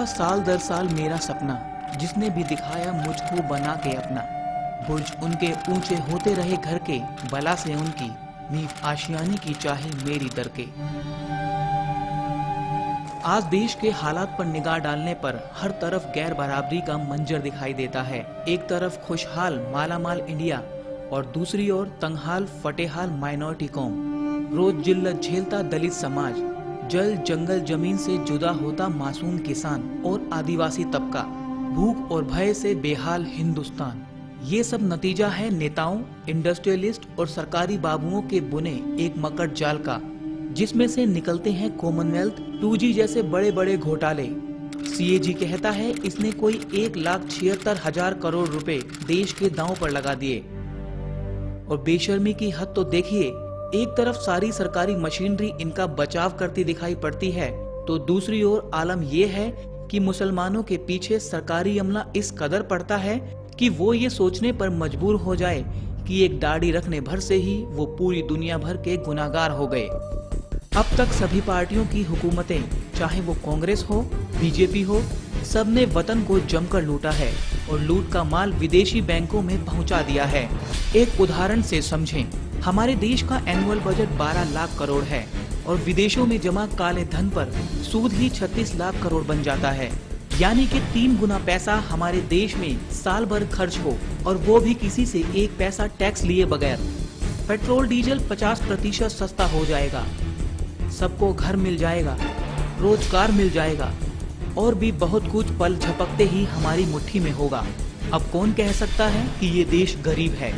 पूरा साल दर साल मेरा सपना, जिसने भी दिखाया मुझको बना के अपना। बुर्ज उनके ऊंचे होते रहे घर के, बला से उनकी नींव आशियाने की चाहे मेरी दर के। आज देश के हालात पर निगाह डालने पर हर तरफ गैर बराबरी का मंजर दिखाई देता है। एक तरफ खुशहाल मालामाल इंडिया और दूसरी ओर तंगहाल फटेहाल माइनॉरिटी कौम। रोज जिल्लत झेलता दलित समाज, जल जंगल जमीन से जुदा होता मासूम किसान और आदिवासी तबका, भूख और भय से बेहाल हिंदुस्तान। ये सब नतीजा है नेताओं, इंडस्ट्रियलिस्ट और सरकारी बाबुओं के बुने एक मकड़ जाल का, जिसमें से निकलते हैं कॉमनवेल्थ, 2G जैसे बड़े बड़े घोटाले। CAG कहता है इसने कोई 1,76,000 करोड़ रुपए देश के दांव पर लगा दिए। और बेशर्मी की हद तो देखिए, एक तरफ सारी सरकारी मशीनरी इनका बचाव करती दिखाई पड़ती है, तो दूसरी ओर आलम यह है कि मुसलमानों के पीछे सरकारी अमला इस कदर पड़ता है कि वो ये सोचने पर मजबूर हो जाए कि एक दाढ़ी रखने भर से ही वो पूरी दुनिया भर के गुनाहगार हो गए। अब तक सभी पार्टियों की हुकूमतें, चाहे वो कांग्रेस हो, बीजेपी हो, सब ने वतन को जमकर लूटा है और लूट का माल विदेशी बैंकों में पहुंचा दिया है। एक उदाहरण से समझें, हमारे देश का एनुअल बजट 12 लाख करोड़ है और विदेशों में जमा काले धन पर सूद ही 36 लाख करोड़ बन जाता है। यानी कि 3 गुना पैसा हमारे देश में साल भर खर्च हो, और वो भी किसी से 1 पैसा टैक्स लिए बगैर। पेट्रोल डीजल 50% सस्ता हो जाएगा, सबको घर मिल जाएगा, रोजगार मिल जाएगा और भी बहुत कुछ पल झपकते ही हमारी मुट्ठी में होगा। अब कौन कह सकता है कि ये देश गरीब है।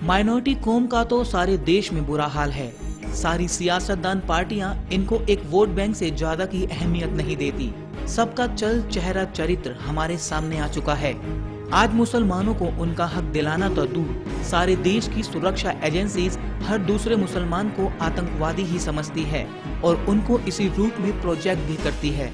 माइनॉरिटी कौम का तो सारे देश में बुरा हाल है। सारी सियासतदान पार्टियां इनको एक वोट बैंक से ज्यादा की अहमियत नहीं देती। सबका चल चेहरा चरित्र हमारे सामने आ चुका है। आज मुसलमानों को उनका हक दिलाना तो दूर, सारे देश की सुरक्षा एजेंसीज हर दूसरे मुसलमान को आतंकवादी ही समझती है और उनको इसी रूप में प्रोजेक्ट भी करती है।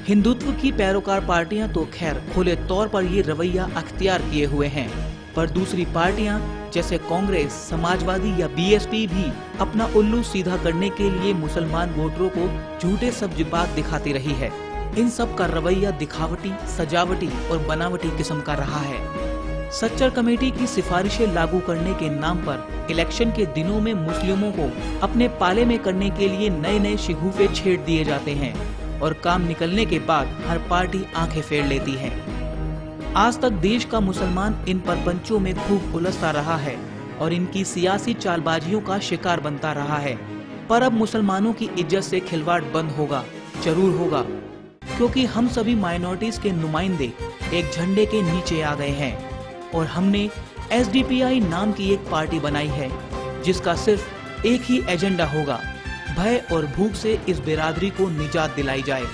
हिंदुत्व की पैरोकार पार्टियां तो खैर खुले तौर पर ये रवैया अख्तियार किए हुए हैं, पर दूसरी पार्टियां जैसे कांग्रेस, समाजवादी या BSP भी अपना उल्लू सीधा करने के लिए मुसलमान वोटरों को झूठे सब्ज बात दिखाती रही है। इन सब का रवैया दिखावटी, सजावटी और बनावटी किस्म का रहा है। सच्चर कमेटी की सिफारिशें लागू करने के नाम पर इलेक्शन के दिनों में मुस्लिमों को अपने पाले में करने के लिए नए नए शिगुफे छेड़ दिए जाते हैं और काम निकलने के बाद हर पार्टी आंखें फेर लेती है। आज तक देश का मुसलमान इन परपंचों में खूब उलझता रहा है और इनकी सियासी चालबाजियों का शिकार बनता रहा है। पर अब मुसलमानों की इज्जत से खिलवाड़ बंद होगा, जरूर होगा, क्योंकि हम सभी माइनॉरिटीज के नुमाइंदे एक झंडे के नीचे आ गए हैं और हमने SDPI नाम की एक पार्टी बनाई है, जिसका सिर्फ एक ही एजेंडा होगा, भय और भूख से इस बिरादरी को निजात दिलाई जाए।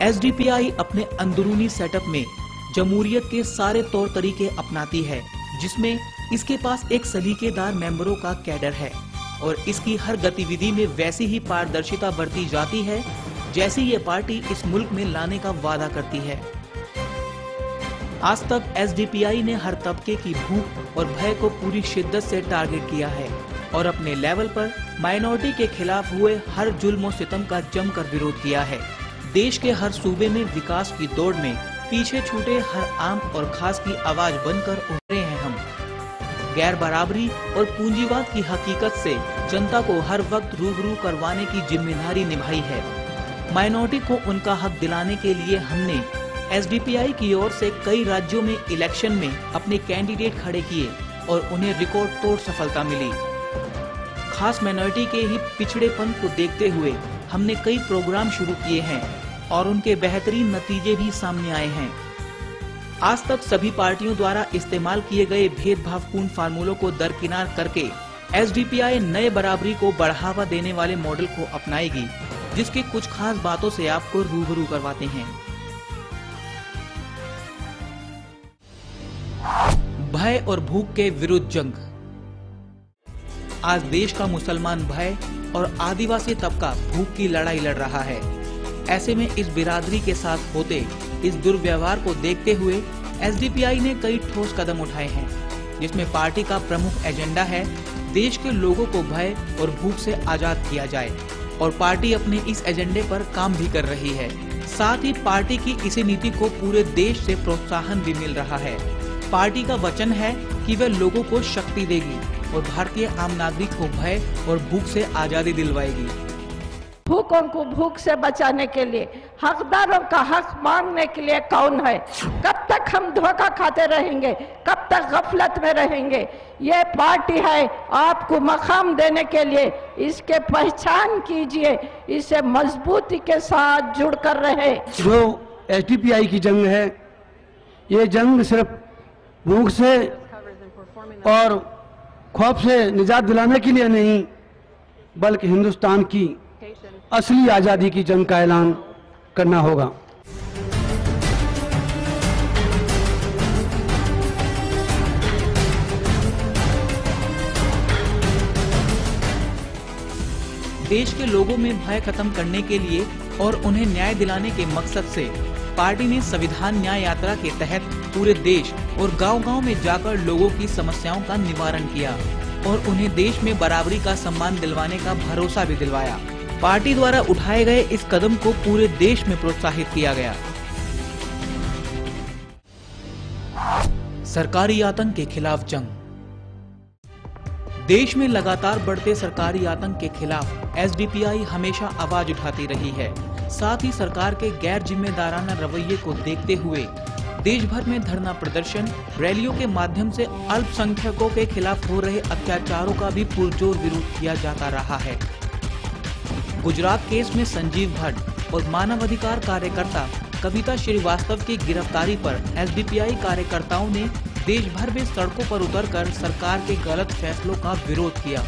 SDPI अपने अंदरूनी सेटअप में जमहूरियत के सारे तौर तरीके अपनाती है, जिसमें इसके पास एक सलीकेदार मेंबरों का कैडर है और इसकी हर गतिविधि में वैसी ही पारदर्शिता बरती जाती है जैसी ये पार्टी इस मुल्क में लाने का वादा करती है। आज तक SDPI ने हर तबके की भूख और भय को पूरी शिद्दत से टारगेट किया है और अपने लेवल पर माइनॉरिटी के खिलाफ हुए हर जुल्म और सितम का जमकर विरोध किया है। देश के हर सूबे में विकास की दौड़ में पीछे छूटे हर आम और खास की आवाज बनकर उभरे हैं हम। गैर बराबरी और पूंजीवाद की हकीकत से जनता को हर वक्त रूबरू करवाने की जिम्मेदारी निभाई है। माइनॉरिटी को उनका हक दिलाने के लिए हमने SDPI की ओर से कई राज्यों में इलेक्शन में अपने कैंडिडेट खड़े किए और उन्हें रिकॉर्ड तोड़ सफलता मिली। खास माइनॉरिटी के ही पिछड़ेपन को देखते हुए हमने कई प्रोग्राम शुरू किए हैं और उनके बेहतरीन नतीजे भी सामने आए हैं। आज तक सभी पार्टियों द्वारा इस्तेमाल किए गए भेदभावपूर्ण फार्मूलों को दरकिनार करके SDPI नए बराबरी को बढ़ावा देने वाले मॉडल को अपनाएगी जिसके कुछ खास बातों से आपको रूबरू करवाते हैं। भय और भूख के विरुद्ध जंग। आज देश का मुसलमान भय और आदिवासी तबका भूख की लड़ाई लड़ रहा है। ऐसे में इस बिरादरी के साथ होते इस दुर्व्यवहार को देखते हुए एसडीपीआई ने कई ठोस कदम उठाए हैं, जिसमें पार्टी का प्रमुख एजेंडा है देश के लोगों को भय और भूख से आजाद किया जाए, और पार्टी अपने इस एजेंडे पर काम भी कर रही है। साथ ही पार्टी की इसी नीति को पूरे देश से प्रोत्साहन भी मिल रहा है। पार्टी का वचन है कि वह लोगों को शक्ति देगी और भारतीय आम नागरिक को भय और भूख से आजादी दिलवाएगी। भूखों को भूख से बचाने के लिए, हकदारों का हक मांगने के लिए कौन है? कब तक हम धोखा खाते रहेंगे? कब तक गफलत में रहेंगे? ये पार्टी है आपको मकाम देने के लिए। इसके पहचान कीजिए, इसे मजबूती के साथ जुड़कर रहे। जो एसडीपीआई की जंग है, ये जंग सिर्फ भूख से और खौफ से निजात दिलाने के लिए नहीं, बल्कि हिंदुस्तान की असली आजादी की जंग का ऐलान करना होगा। देश के लोगों में भय खत्म करने के लिए और उन्हें न्याय दिलाने के मकसद से पार्टी ने संविधान न्याय यात्रा के तहत पूरे देश और गांव-गांव में जाकर लोगों की समस्याओं का निवारण किया और उन्हें देश में बराबरी का सम्मान दिलवाने का भरोसा भी दिलवाया। पार्टी द्वारा उठाए गए इस कदम को पूरे देश में प्रोत्साहित किया गया। सरकारी आतंक के खिलाफ जंग। देश में लगातार बढ़ते सरकारी आतंक के खिलाफ एसडीपीआई हमेशा आवाज उठाती रही है। साथ ही सरकार के गैर जिम्मेदाराना रवैये को देखते हुए देश भर में धरना प्रदर्शन, रैलियों के माध्यम से अल्पसंख्यकों के खिलाफ हो रहे अत्याचारों का भी पुरजोर विरोध किया जाता रहा है। गुजरात केस में संजीव भट्ट और मानवाधिकार कार्यकर्ता कविता श्रीवास्तव की गिरफ्तारी पर एसडीपीआई कार्यकर्ताओं ने देश भर में सड़कों पर उतरकर सरकार के गलत फैसलों का विरोध किया।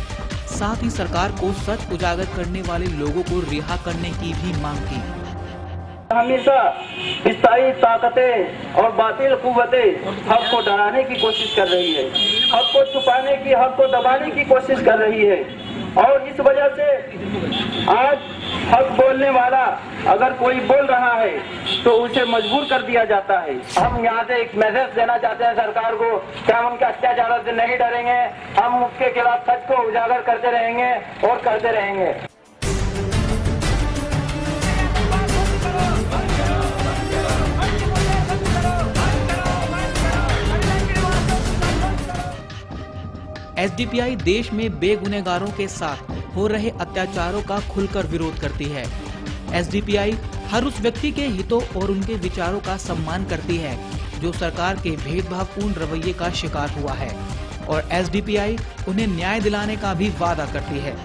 साथ ही सरकार को सच उजागर करने वाले लोगों को रिहा करने की भी मांग की। हमेशा स्थायी ताकतें और बातिल कुव्वतें हक को डराने की कोशिश कर रही है, हक को छुपाने की, हक को दबाने की कोशिश कर रही है। और इस वजह से आज हक बोलने वाला अगर कोई बोल रहा है तो उसे मजबूर कर दिया जाता है। हम यहाँ से एक मैसेज देना चाहते हैं सरकार को कि हम उनके अत्याचारों से नहीं डरेंगे, हम उसके खिलाफ सच को उजागर करते रहेंगे और करते रहेंगे। एसडीपीआई देश में बेगुनहगारों के साथ हो रहे अत्याचारों का खुलकर विरोध करती है। एसडीपीआई हर उस व्यक्ति के हितों और उनके विचारों का सम्मान करती है जो सरकार के भेदभावपूर्ण रवैये का शिकार हुआ है, और एसडीपीआई उन्हें न्याय दिलाने का भी वादा करती है।